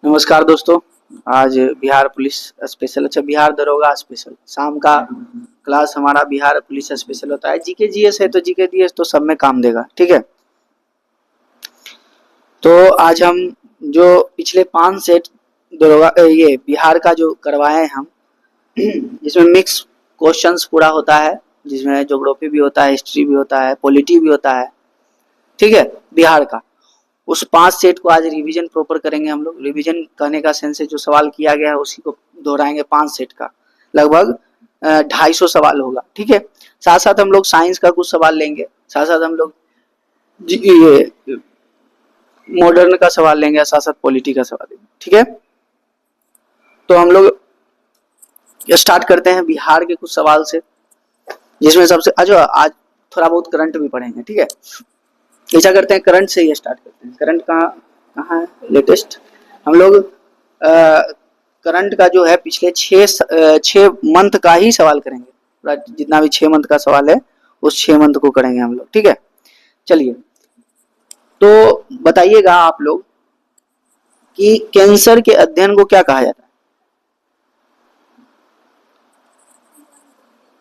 नमस्कार दोस्तों। आज बिहार पुलिस स्पेशल, अच्छा बिहार दरोगा स्पेशल, शाम का क्लास हमारा बिहार पुलिस स्पेशल होता है। जीके जीएस है तो जीके जीएस तो सब में काम देगा, ठीक है। तो आज हम जो पिछले 5 सेट दरोगा ये बिहार का जो करवाए हैं हम, जिसमें मिक्स क्वेश्चंस पूरा होता है, जिसमें ज्योग्राफी भी होता है, हिस्ट्री भी होता है, पॉलिटी भी होता है, ठीक है, बिहार का। उस 5 सेट को आज रिवीजन प्रॉपर करेंगे हम लोग। रिवीजन कहने का सेंस है जो सवाल किया गया है उसी को दोहराएंगे। 5 सेट का लगभग 250 सवाल होगा, ठीक है। साथ साथ हम लोग साइंस का कुछ सवाल लेंगे, साथ साथ हम लोग ये मॉडर्न का सवाल लेंगे, साथ साथ पॉलिटी का सवाल लेंगे, ठीक है। तो हम लोग स्टार्ट करते हैं बिहार के कुछ सवाल से, जिसमें सबसे आज थोड़ा बहुत करंट भी पढ़ेंगे, ठीक है। ऐसा करते हैं, करंट से ही स्टार्ट करते हैं। करंट कहाँ है लेटेस्ट। हम लोग करंट का जो है पिछले 6 मंथ का ही सवाल करेंगे। जितना भी 6 मंथ का सवाल है उस 6 मंथ को करेंगे हम लोग, ठीक है। चलिए, तो बताइएगा आप लोग कि कैंसर के अध्ययन को क्या कहा जाता है?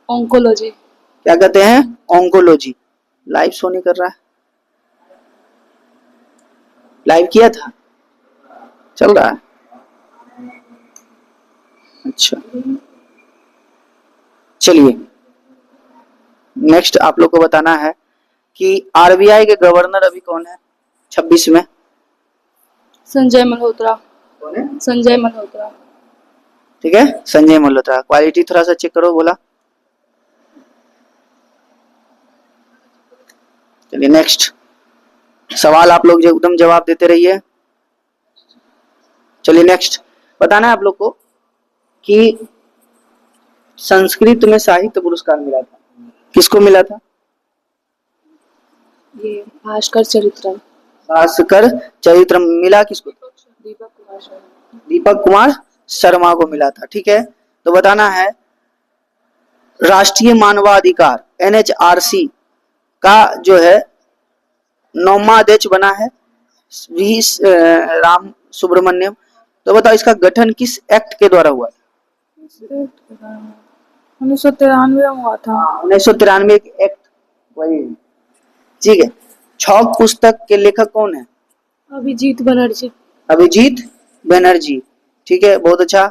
ऑन्कोलॉजी। क्या कहते हैं? ऑन्कोलॉजी। लाइव शो नहीं कर रहा है? लाइव किया था, चल रहा है, अच्छा। चलिए, नेक्स्ट आप लोग को बताना है कि आरबीआई के गवर्नर अभी कौन है 26 में? संजय मल्होत्रा। कौन है? संजय मल्होत्रा। ठीक है, संजय मल्होत्रा। क्वालिटी थोड़ा सा चेक करो, बोला। चलिए नेक्स्ट सवाल आप लोग एकदम जवाब देते रहिए। चलिए नेक्स्ट बताना है आप लोग को कि संस्कृत में साहित्य पुरस्कार मिला था, किसको मिला था? ये भास्कर चरित्रम। भास्कर चरित्रम मिला किसको? दीपक कुमार शर्मा। दीपक कुमार शर्मा को मिला था, ठीक है। तो बताना है राष्ट्रीय मानवाधिकार एनएचआरसी का जो है 9वां अध्यक्ष बना है वी राम सुब्रमण्यम। तो बताओ इसका गठन किस एक्ट के द्वारा हुआ? 1993 में हुआ था। 1993 एक्ट, वही, ठीक है। छौक पुस्तक के लेखक कौन है? अभिजीत बनर्जी। अभिजीत बनर्जी, ठीक है, बहुत अच्छा।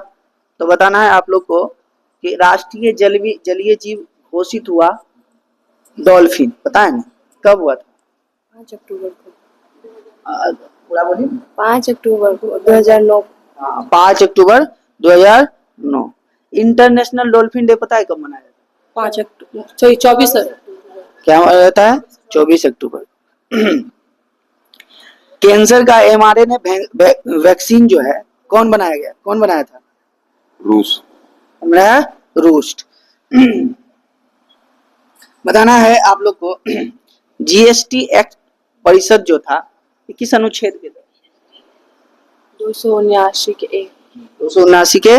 तो बताना है आप लोग को कि राष्ट्रीय जलीय जीव घोषित हुआ डॉल्फिन, पता है ना, कब हुआ था? 5 अक्टूबर को। पूरा बोलिए। 5 अक्टूबर को 2009। 5 अक्टूबर 2009। इंटरनेशनल डॉल्फिन डे पता है कब मनाया जाता है? 5 अक्टूबर 24 क्या रहता है? 24 अक्टूबर। कैंसर का एमआरएनए वैक्सीन जो है कौन बनाया था? रूस। बनाया रूस। बताना है आप लोग को जीएसटी एक्ट परिषद जो था ये किस अनुच्छेद के थे? 279 के ए। 279 के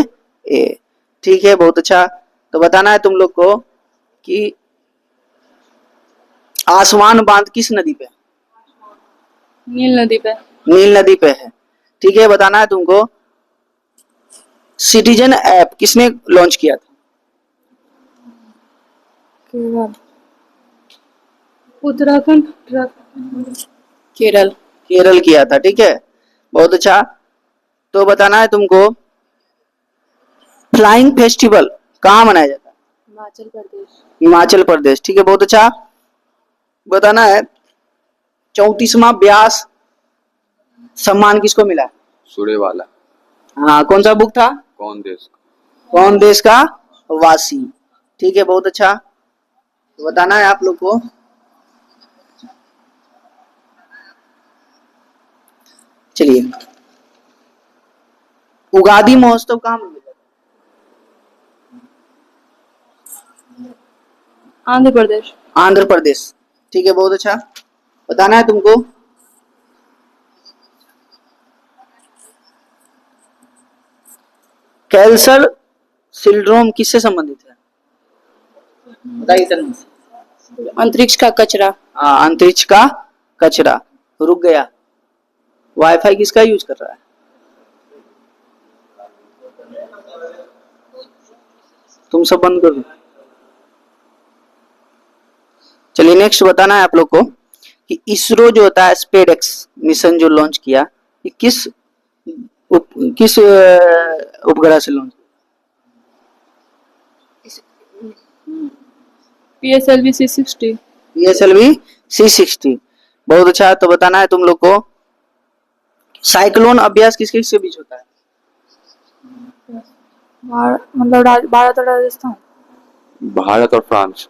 ए, ठीक है, बहुत अच्छा। तो बताना है तुम लोग को कि आसवान बांध किस नदी पे? नील नदी पे। नील नदी पे है, ठीक है। बताना है तुमको सिटीजन ऐप किसने लॉन्च किया था? केरल। उत्तराखंड। केरल। केरल किया था, ठीक है, बहुत अच्छा। तो बताना है तुमको फ्लाइंग फेस्टिवल कहाँ मनाया जाता है? हिमाचल प्रदेश। हिमाचल प्रदेश, ठीक है, बहुत अच्छा। बताना है 34वां व्यास सम्मान किसको मिला? सूर्यवाला। हाँ, कौन सा बुक था? कौन देश का वासी, ठीक है, बहुत अच्छा। तो बताना है आप लोग को चलिए उगादी महोत्सव कहाँ मनाया जाता है? आंध्र प्रदेश। आंध्र प्रदेश, ठीक है, बहुत अच्छा। बताना है तुमको कैल्सर सिंड्रोम किससे संबंधित है? बताइए सर। अंतरिक्ष का कचरा। हाँ, अंतरिक्ष का कचरा। रुक गया, वाईफाई किसका यूज कर रहा है? तुम सब बंद कर दो। चलिए नेक्स्ट बताना है आप लोग को कि इसरो जो होता है स्पेसएक्स मिशन जो लॉन्च किया, ये किस उपग्रह से launch? PSLV C60। PSLV C60। बहुत अच्छा। तो बताना है तुम लोग को साइक्लोन अभ्यास किस किस के बीच होता है? मतलब भारत और राजस्थान। भारत और फ्रांस।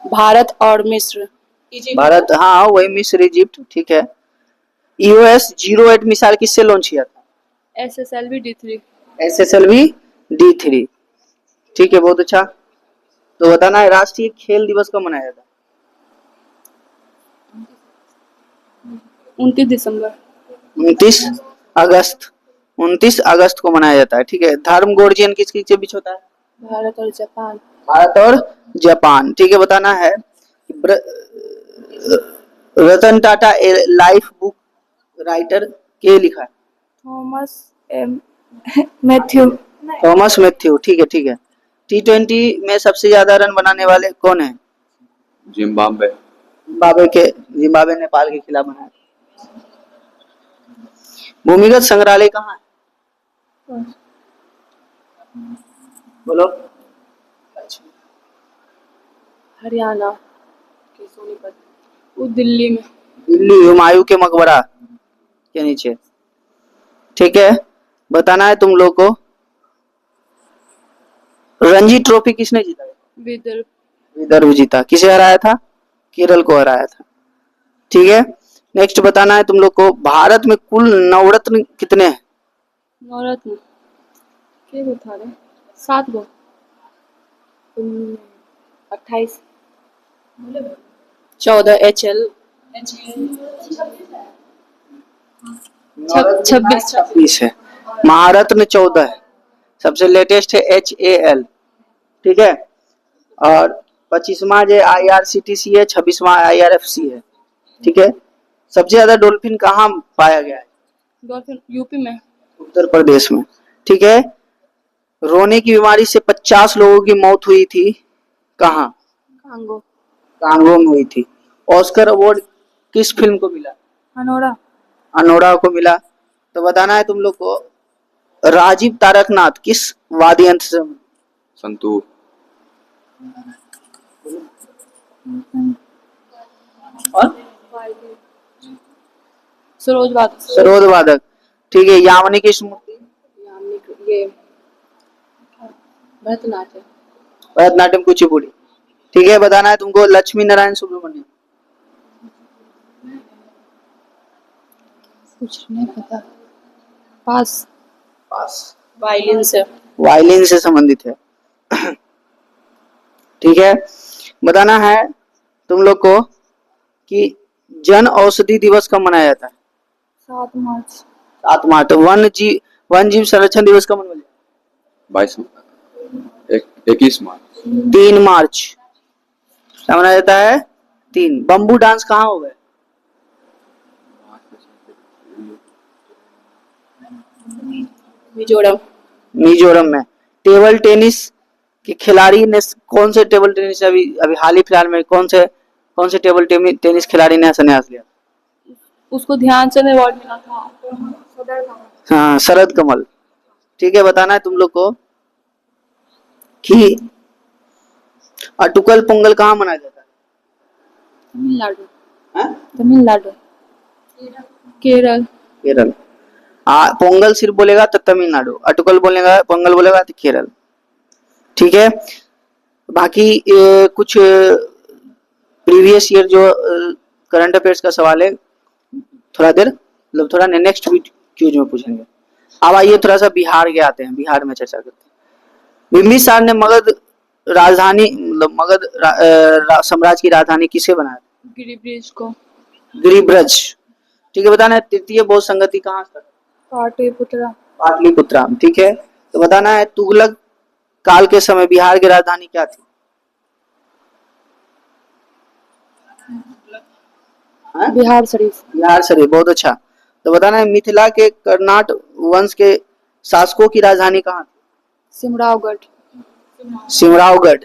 भारत और मिस्र। भारत, हाँ वही मिस्र इजिप्ट, ठीक है। EOS-08 मिसाइल किससे लॉन्च किया था? SSLV D3। SSLV D3, ठीक है, बहुत अच्छा। तो बताना है राष्ट्रीय खेल दिवस कब मनाया जाता है? 29 दिसंबर। 29 अगस्त। 29 अगस्त को मनाया जाता है, ठीक है। धर्म गोर्जियन किस किस के बीच होता है? भारत और जापान। भारत और जापान, ठीक है। बताना है Ratan Tata life book writer के लिखा है? थॉमस एम मैथ्यू। थॉमस मैथ्यू, ठीक है ठीक है। T20 में सबसे ज्यादा रन बनाने वाले कौन है? जिम्बाब्वे। जिम्बाब्वे नेपाल के खिलाफ बनाया। भूमिगत संग्रहालय कहाँ है? बोलो। हरियाणा के सोनीपत। वो दिल्ली में। दिल्ली हुमायूं के मकबरा के नीचे, ठीक है। बताना है तुम लोग को रणजी ट्रॉफी किसने जीता? विदर्भ। विदर्भ जीता। किसे हराया था? केरल को हराया था, ठीक है। नेक्स्ट बताना है तुम लोग को भारत में कुल नवरत्न कितने हैं? नवरत्न के गो था रे? 7 गो। 28। 14 HL। 26 है। महारत्न 14 है। सबसे लेटेस्ट है HAL, ठीक है। और 25वां जो IRCTC है, 26वां IRFC है, ठीक है। सबसे ज्यादा डॉल्फिन कहाँ पाया गया है? डॉल्फिन यूपी में। उत्तर प्रदेश में, ठीक है। रोने की बीमारी से 50 लोगों की मौत हुई थी, कहाँ? कांगो। कांगो में हुई थी। ऑस्कर अवार्ड किस फिल्म को मिला? अनोरा। अनोरा को मिला। तो बताना है तुम लोग को राजीव तारकनाथ किस वाद्य यंत्र से? संतूर। और सरोज वादक। सरोद वादक, ठीक है। यामिनी की स्मृति? ये भरतनाट्यम। भरतनाट्यम कुचिपुड़ी, ठीक है। बताना है तुमको लक्ष्मी नारायण सुब्रमण्यम? कुछ नहीं पता। पास। पास। वायलिन से। वायलिन से संबंधित है, ठीक है। बताना है तुम लोग को कि जन औषधि दिवस कब मनाया जाता है? 7 मार्च। 7 मार्च। वन जीव संरक्षण दिवस कब मनाया जाता है? 21 मार्च। 3 मार्च क्या मनाया जाता है? 3। बम्बू डांस कहाँ हो गए? मिजोरम। मिजोरम में। टेबल टेनिस के खिलाड़ी ने कौन से टेबल टेनिस अभी अभी हाल ही फिलहाल में कौन से टेबल टेनिस खिलाड़ी ने संन्यास लिया? उसको ध्यानचंद अवार्ड मिला था। हाँ, शरद कमल, ठीक है। बताना है तुम लोग को कि अटुकल पोंगल कहाँ मनाया जाता है? तमिलनाडु। हाँ? तमिलनाडु। केरल। केरल। पोंगल सिर्फ बोलेगा तो तमिलनाडु, अटुकल बोलेगा पोंगल बोलेगा तो केरल, ठीक है। बाकी कुछ प्रीवियस ईयर जो करंट अफेयर्स का सवाल है, थोड़ा देर मतलब थोड़ा नेक्स्ट क्यूज में पूछेंगे। अब आइए थोड़ा सा बिहार के आते हैं, बिहार में चर्चा करते हैं। बिंबिसार ने मगध राजधानी मतलब मगध साम्राज्य की राजधानी किसे बनाया? गिरिब्रिज को। गिरिब्रज, ठीक है। बताना है तृतीय बौद्ध संगति कहाँ स्थित? पाटलिपुत्रा। पाटलिपुत्रा, ठीक है। तो बताना है तुगलक काल के समय बिहार की राजधानी क्या थी? बिहार शरीफ। बिहार शरीफ, बहुत अच्छा। तो बताना है मिथिला के कर्नाट वंश के शासकों की राजधानी कहाँ थी? सिमरावगढ़। सिमरावगढ़।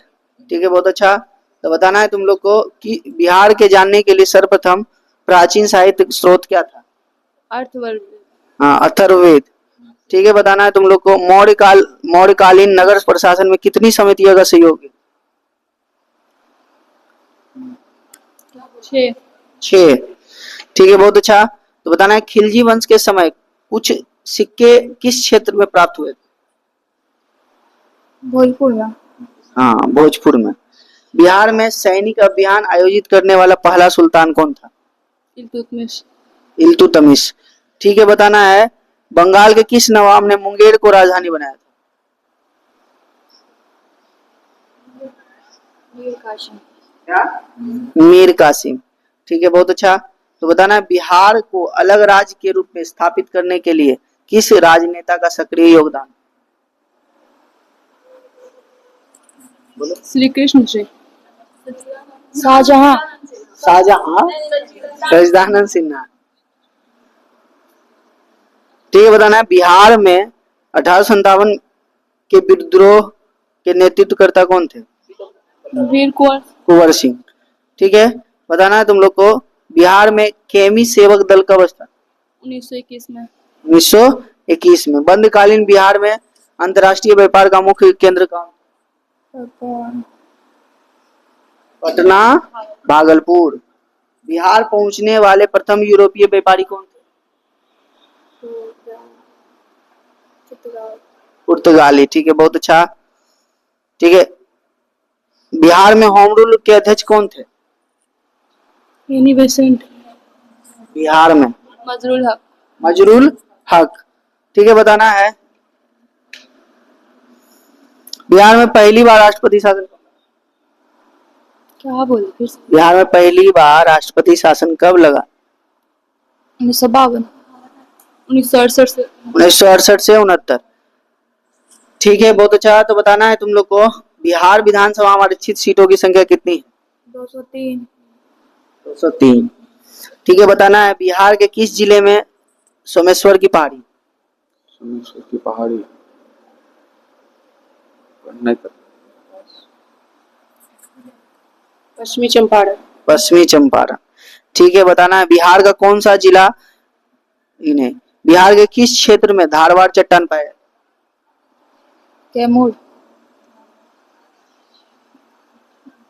ठीक है, बहुत अच्छा। तो बताना है तुम लोग को कि बिहार के जानने के लिए सर्वप्रथम प्राचीन साहित्य स्रोत क्या था? अर्थवर्ग। हाँ, अथर्ववेद। ठीक है, बताना है तुम लोग को मौर्यकालीन नगर प्रशासन में कितनी समितियों का सहयोग है? 6। 6। ठीक है, बहुत अच्छा। तो बताना है खिलजी वंश के समय कुछ सिक्के किस क्षेत्र में प्राप्त हुए थे? भोजपुर में। हाँ, भोजपुर में। बिहार में सैनिक अभियान आयोजित करने वाला पहला सुल्तान कौन था? इल्तुतमिश। इल्तुतमिश। ठीक है, बताना है बंगाल के किस नवाब ने मुंगेर को राजधानी बनाया था? क्या? मीर कासिम। ठीक है, बहुत अच्छा। तो बताना है बिहार को अलग राज्य के रूप में स्थापित करने के लिए किस राजनेता का सक्रिय योगदान? श्री कृष्ण जी। शाहजहां। शाहजहां। सच्चिदानंद सिन्हा। ठीक है, बताना है बिहार में 1857 के विद्रोह के नेतृत्वकर्ता कौन थे? वीर कुंवर। कुंवर सिंह। ठीक है, बताना है तुम लोग को बिहार में केमी सेवक दल कब था? 1921 में। 1921 में। बंदकालीन बिहार में अंतर्राष्ट्रीय व्यापार का मुख्य केंद्र कौन? पटना, भागलपुर। बिहार पहुंचने वाले प्रथम यूरोपीय व्यापारी कौन थे? पुर्तगाली। ठीक है, बहुत अच्छा। ठीक है, बिहार में होम रूल के अध्यक्ष कौन थे? Annie Besant. बिहार में मजरूल हक। मजरूल हक। ठीक है, बताना है बिहार में पहली बार राष्ट्रपति शासन क्या बोले फिर से? बिहार में पहली बार राष्ट्रपति शासन कब लगा? 1952। 1968 से। 1968 से 69। ठीक है, बहुत अच्छा। तो बताना है तुम लोग को बिहार विधानसभा में आरक्षित सीटों की संख्या कितनी है? 203। 203। ठीक है, बताना है बिहार के किस जिले में सोमेश्वर की पहाड़ी? सोमेश्वर की पहाड़ी नहीं पता। पश्चिमी चंपारण। पश्चिमी चंपारण। ठीक है, बताना है बिहार का कौन सा जिला इन्हें बिहार के किस क्षेत्र में धारवाड़ चट्टान पाया? कैमूर।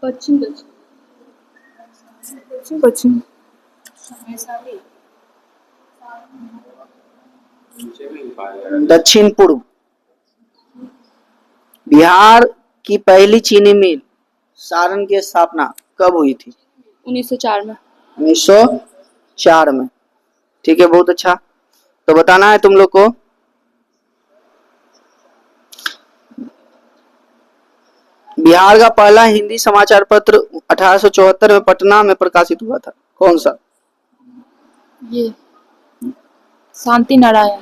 पश्चिम दक्षिण। पश्चिम। दक्षिण पूर्व। बिहार की पहली चीनी मिल सारण की स्थापना कब हुई थी? 1904 में। 1904 में। ठीक है, बहुत अच्छा। तो बताना है तुम लोग को बिहार का पहला हिंदी समाचार पत्र 1874 में पटना में प्रकाशित हुआ था, कौन सा? ये शांति नारायण।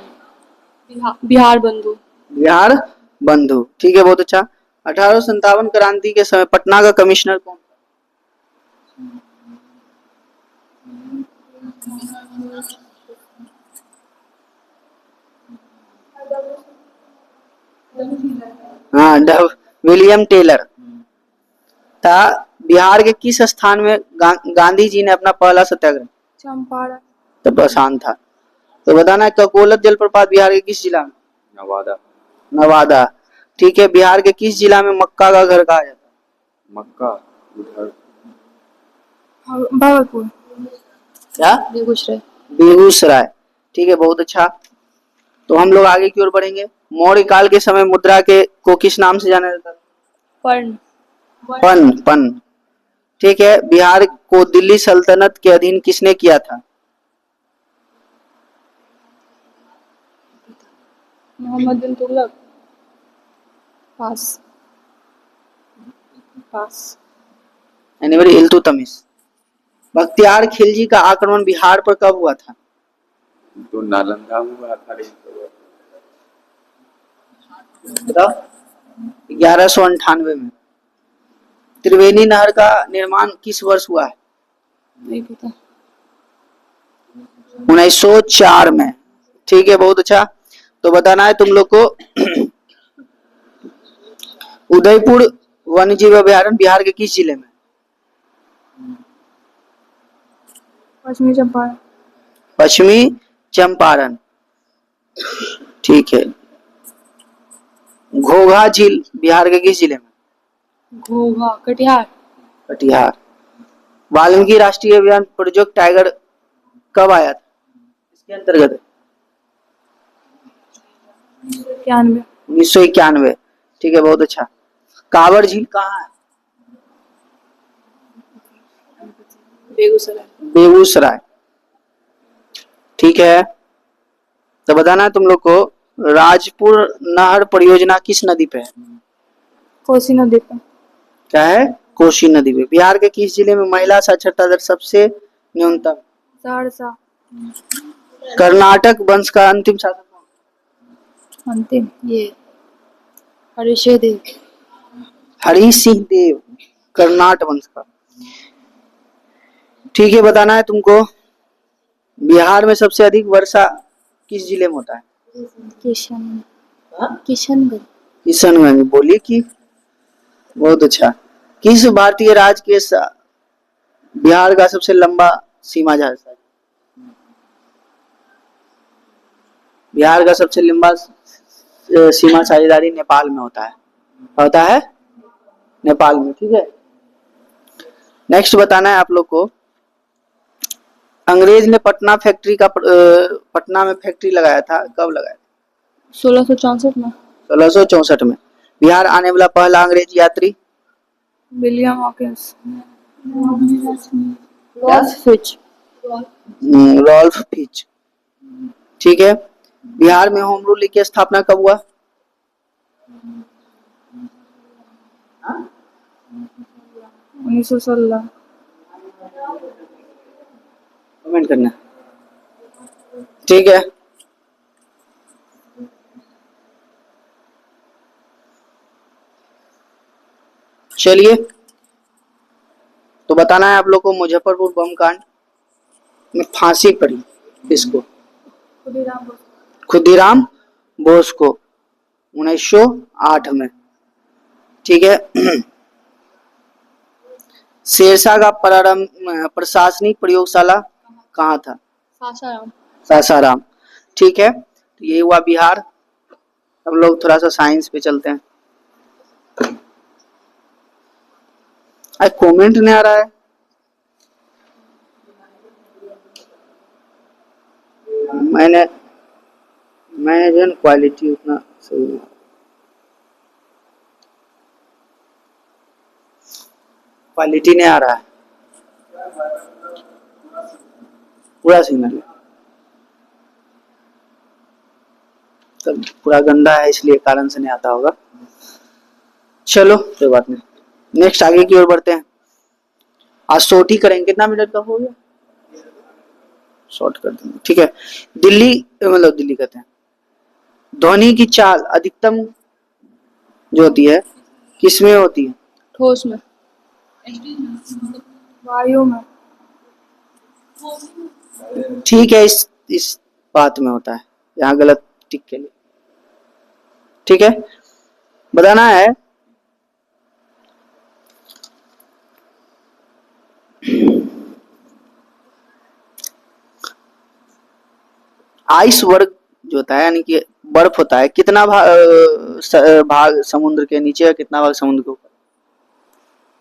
बिहार बंधु। बिहार बंधु। ठीक है, बहुत अच्छा। 1857 क्रांति के समय पटना का कमिश्नर कौन था? हाँ, विलियम टेलर था। बिहार के किस स्थान में गांधी जी ने अपना पहला सत्याग्रह? चंपारण। तपसान था। तो बताना है ककोलत जलप्रपात बिहार के किस जिला में? नवादा। नवादा। ठीक है, बिहार के किस जिला में मक्का का घर कहा जाता है? मक्का उधर भागलपुर। क्या? बेगूसराय। बेगूसराय। ठीक है, बहुत अच्छा। तो हम लोग आगे की ओर बढ़ेंगे। मौर्य काल के समय मुद्रा के को किस नाम से जाना जाता था? पर्ण। पन पन। ठीक है, बिहार को दिल्ली सल्तनत के अधीन किसने किया था? मोहम्मद बिन तुगलक। पास। इल्तुतमिश। बख्तियार खिलजी का आक्रमण बिहार पर कब हुआ था? तो नालंदा में हुआ था। बताओ। 1198 में। त्रिवेणी नहर का निर्माण किस वर्ष हुआ है? नहीं पता। 1904 में। ठीक है, बहुत अच्छा। तो बताना है तुम लोग को उदयपुर वन्य जीव अभयारण्य बिहार के किस जिले में? पश्चिमी चंपारण। पश्चिमी चंपारण, ठीक है। घोघा झील बिहार के किस जिले में? घोघा कटिहार। कटिहार। वाल्मीकि राष्ट्रीय उद्यान प्रोजेक्ट टाइगर कब आया था, इसके अंतर्गत? 91। 1991, ठीक है, बहुत अच्छा। कांवड़ झील कहाँ है? बेगूसराय। बेगूसराय, ठीक है। तो बताना है तुम लोग को राजपुर नहर परियोजना किस नदी पे है? कोसी नदी पे। क्या है? कोसी नदी पे। बिहार के किस जिले में महिला साक्षरता दर सबसे न्यूनतम? सहरसा। कर्नाटक वंश का अंतिम शासक कौन? अंतिम ये हरीशे देव। हरि सिंह देव, कर्नाटक वंश का, ठीक है। बताना है तुमको बिहार में सबसे अधिक वर्षा किस जिले में होता है? किशनगंज। किशनगंज, बोली कि बहुत अच्छा। किस भारतीय राज्य के बिहार का सबसे लंबा सीमा जहाज है? बिहार का सबसे लंबा सीमा साझेदारी नेपाल में होता है नेपाल में, ठीक है। नेक्स्ट बताना है आप लोग को अंग्रेज ने पटना में फैक्ट्री लगाया था, कब लगाया था? 1664 में। 1664 में। बिहार आने वाला पहला अंग्रेज यात्री? William Hawkins. Ralph Fitch. Ralph Fitch, ठीक है। बिहार में होम रूल की स्थापना कब हुआ? 1916। कमेंट करना, ठीक है। चलिए, तो बताना है आप लोग को मुजफ्फरपुर बम कांड में फांसी पड़ी किसको? खुदीराम बोस को 1908 में, ठीक है। शेरशाह का प्रशासनिक प्रयोगशाला कहाँ था? सासाराम। सासाराम, ठीक है। तो ये हुआ बिहार। हम लोग थोड़ा सा साइंस पे चलते हैं। कमेंट नहीं आ रहा है। मैंने जो है क्वालिटी उतना सही नहीं, क्वालिटी नहीं आ रहा है, पूरा सिग्नल तब पूरा गंदा है, इसलिए कारण से नहीं आता होगा। चलो कोई बात नहीं, नेक्स्ट आगे की ओर बढ़ते हैं। आज शॉर्ट ही करेंगे, कितना मिनट का हो गया? शॉर्ट कर देंगे, ठीक है। दिल्ली कहते हैं ध्वनि की चाल अधिकतम जो होती है किसमें होती है? ठोस में। वायु में। ठीक है, इस बात में होता है, यहाँ गलत टिक के लिए, ठीक है। बताना है आइस वर्ग जो होता है, यानी कि बर्फ होता है, कितना भाग समुद्र के नीचे है, कितना भाग समुद्र के ऊपर?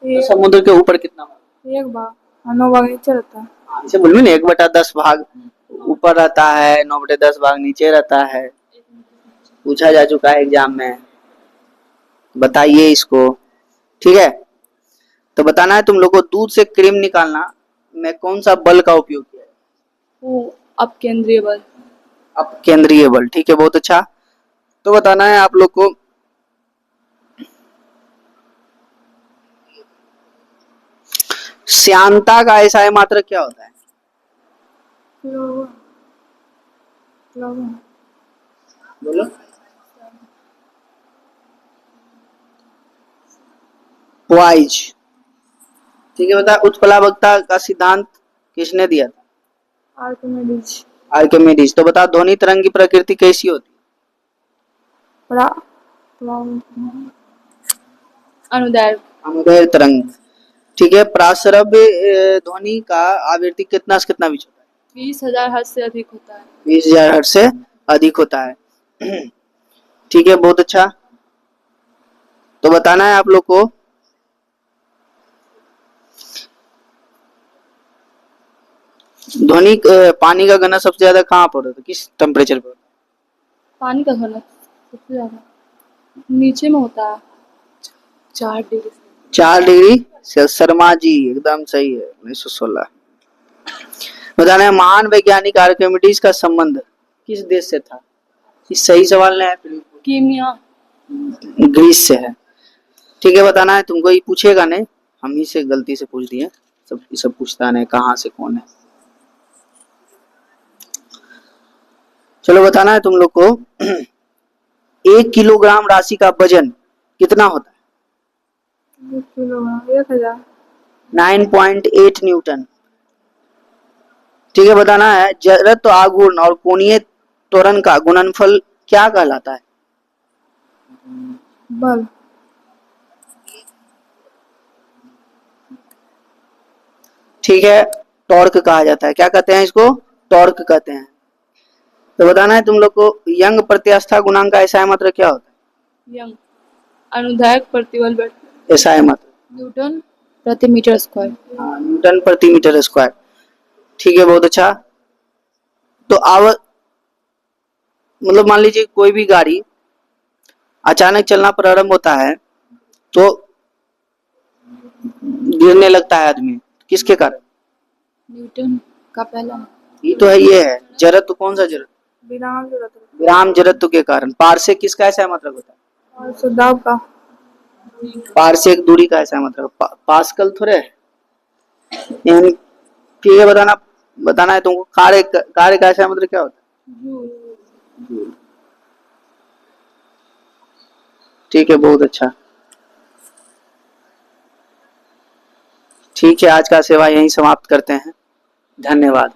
तो समुद्र के ऊपर कितना भाग? एक भाग। 9 भाग नीचे रहता है। इसे बोलूँ ना, 1/10 भाग ऊपर रहता है, 9/10 भाग नीचे रहता है। पूछा जा चुका है एग्जाम में, बताइए इसको, ठीक है। तो बताना है तुम लोग को दूध से क्रीम निकालना में कौन सा बल का उपयोग किया है? वो अपकेंद्रीय बल। अपकेंद्रीय बल, ठीक है, बहुत अच्छा। तो बताना है आप लोग को श्यानता का ऐसा मात्रा क्या होता है? बोलो। वाइज, ठीक है। बता उत्प्लावकता का सिद्धांत किसने दिया था? आर्किमिडीज। आर्किमिडीज। तो बता ध्वनि तरंग की प्रकृति कैसी होती है? प्रा अनुदैर्घ्य अनुदैर्घ्य तरंग। ठीक है, प्रासरव्य ध्वनि का आवृत्ति कितना से कितना बीच होता है? 20,000 हर्ट्ज से अधिक होता है। 20,000 हर्ट्ज से अधिक होता है। ठीक है, बहुत अच्छा। तो बताना है आप लोग को ध्वनि पानी का घनत्व सबसे ज्यादा कहाँ पर होता है, किस टेम्परेचर पर? पानी का घनत्व सबसे ज्यादा नीचे में होता है 4 degree. 4 degree Celsius. Sharma ji एकदम सही है, 1916। बताना है महान वैज्ञानिक आर्किमिडीज का संबंध किस देश से था? इस सही सवाल नहीं है, कीमिया ग्रीस से है। ठीक है, बताना है तुमको, ये पूछेगा नहीं, हम ही से गलती से पूछ दिए, सब पूछता नहीं कहाँ से कौन है। चलो बताना है तुम लोग को 1 किलोग्राम राशि का वजन कितना होता है? 1 किलोग्राम 1000। 9.8 न्यूटन। ठीक है, बताना है जड़त्व आघूर्ण और कोणीय त्वरण का गुणनफल क्या कहलाता है? बल। ठीक है, टॉर्क कहा जाता है। क्या कहते हैं इसको? टॉर्क कहते हैं। तो बताना है तुम लोग को यंग प्रत्यास्था गुणांक का एसआई मात्रा क्या होता है? यंग अनुदैर्घ्य प्रतिबल बल एसआई मात्रा न्यूटन प्रति मीटर स्क्वायर। न्यूटन प्रति मीटर स्क्वायर। ठीक है, बहुत अच्छा। तो मतलब मान लीजिए कोई भी गाड़ी अचानक चलना प्रारंभ होता है तो गिरने लगता है आदमी, किसके कारण? न्यूटन का पहला ये तो है, ये है जड़त्व। कौन सा जड़त्व? विराम जड़त्व के कारण। पारसेक किसका ऐसा मतलब होता है? और सुदाब का पारसेक दूरी का ऐसा मतलब पास्कल थोड़े है। यानी ठीक है, बताना है तुमको कार्य का ऐसा मतलब क्या होता है? ठीक है, बहुत अच्छा। ठीक है, आज का सेवा यहीं समाप्त करते हैं। धन्यवाद।